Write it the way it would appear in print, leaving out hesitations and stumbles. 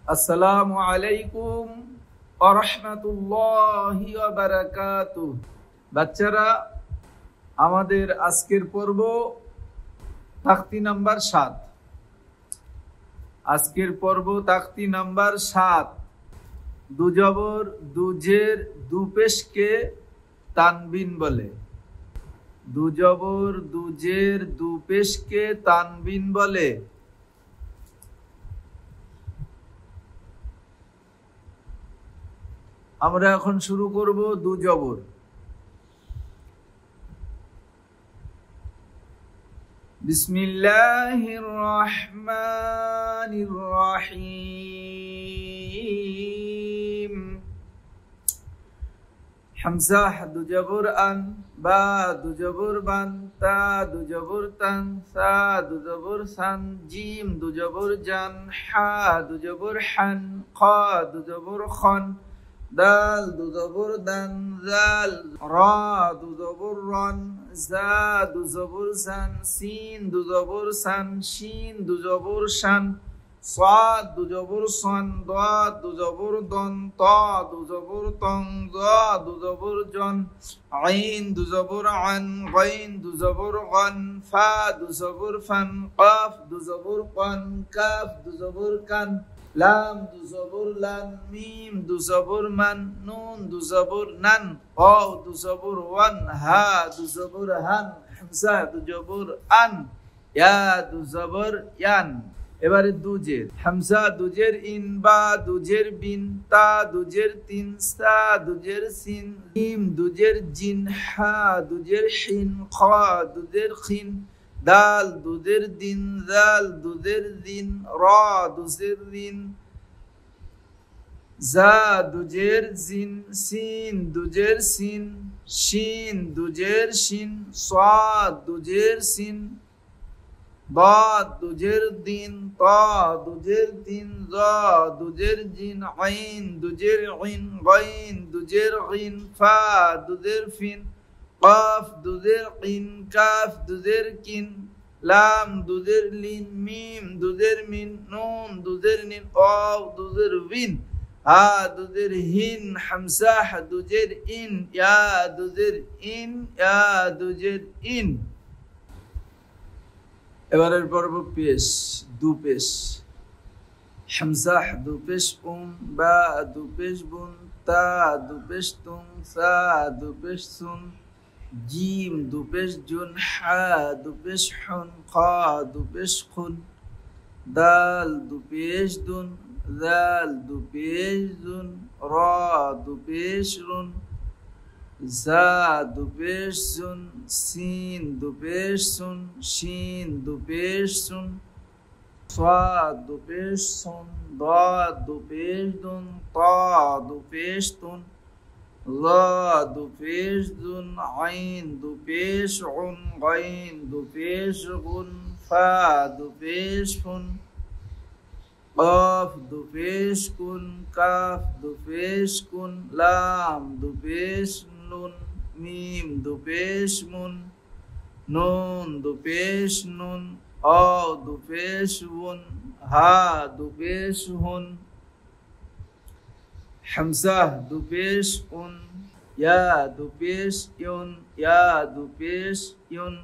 আসসালামু আলাইকুম ওয়া রাহমাতুল্লাহি ওয়া বারাকাতুহু। বাচ্চারা, আমাদের আজকের পর্ব তাকতি নাম্বার 7। আজকের পর্ব তাকতি নাম্বার 7। দুজবর দুজের দুপেশকে তানবিন বলে। দুজবর দুজের দুপেশকে তানবিন বলে। আমরা এখন শুরু করব দুজবর। বিসমিল্লাহির রহমানির রহিম। হামজা দুজবর আন, বা দুজবর বান, তা দুজবর তান, সা দুজবর সান, জিম দুজবর জান, হা দুজবর হান, খ দুজবর খন, দাল দুজবর দান, জাল, রা দুজবর রন, জা দুজবর জান, সিন দুজবর সান, শিন দুজবর শান, সাদ দুজবর সন, দাদ দুজবর দন, তা দুজবর তং, জা দুজবর জন, আইন দুজবর আন, গাইন দুজবর গান, ফা দুজবর ফান, কাফ দুজবর কান, কাফ দুজবর কান, লাম দুজবর লান, মিম দুজবর মান, নুন দুজবর নান, ওয়াও দুজবর ওয়ান, হা দুজবর হান, হামজা দুজবর আন, ইয়া দুজবর ইয়ান। এবারে দুজের। হামজা দুজের ইন, বা দুজের বিন, তা দুজের তিন, সা দুজের সিন, জিম দুজের জিন, হা দুজের হিন, খ দুজের খিন, দাল দুজের দিন, জাল দুজের দিন, রা দুজের দিন, জা দুজের জিন, সিন দুজের সিন, শিন দুজের শিন, সাদ দুজের সিন, দাদ দুজের দিন, তা দুজের তিন, জা দুজের জিন, আইন দুজের ইন, গাইন দুজের গিন, ফা দুজের ফিন, কাফ দুজের কিন, কাফ দুজের কিন, লাম দুজের লিন, মিম দুজের মিন, নুন দুজের নিন, ওয়াও দুজের উইন, হা দুজের হিন, হামজা দুজের ইন, ইয়া দুজের ইন, ইয়া দুজের ইন। এবারের পর্ব পেশ, দুপেশ। হামজা দুপেশ উম, বা দুপেশ বুন, তা দুপেশ তুম, সা দুপেশ সুন, জিম দুপেশ জুন, হা দুপেশ হুন, খ দুপেশ খুন, দাল দুপেশ দুন, জাল দুপেশ দুন, রা দুপেশ রুন, জা দুপেশ সুন, সিন দুপেশ সুন, শিন দুপেশ সুন, সাদ দুপেশ সুন, দাদ দুপেশ দুন, তা দুপেশ তুন, লা দুপেশ দুন, আইন দুপেশ উন, গাইন দুপেশ গুন, ফা দুপেশ ফুন, কাফ দুপেশ কুন, কাফ দুপেশ কুন, লাম দুপেশ নুন, মিম দুপেশ মুন, নুন দুপেশ নুন, ওয়াও দুপেশ উন, হা দুপেশ হুন, হামজা দুপেশ উন, ইয়া দুপেশ ইউন, ইয়া দুপেশ ইউন,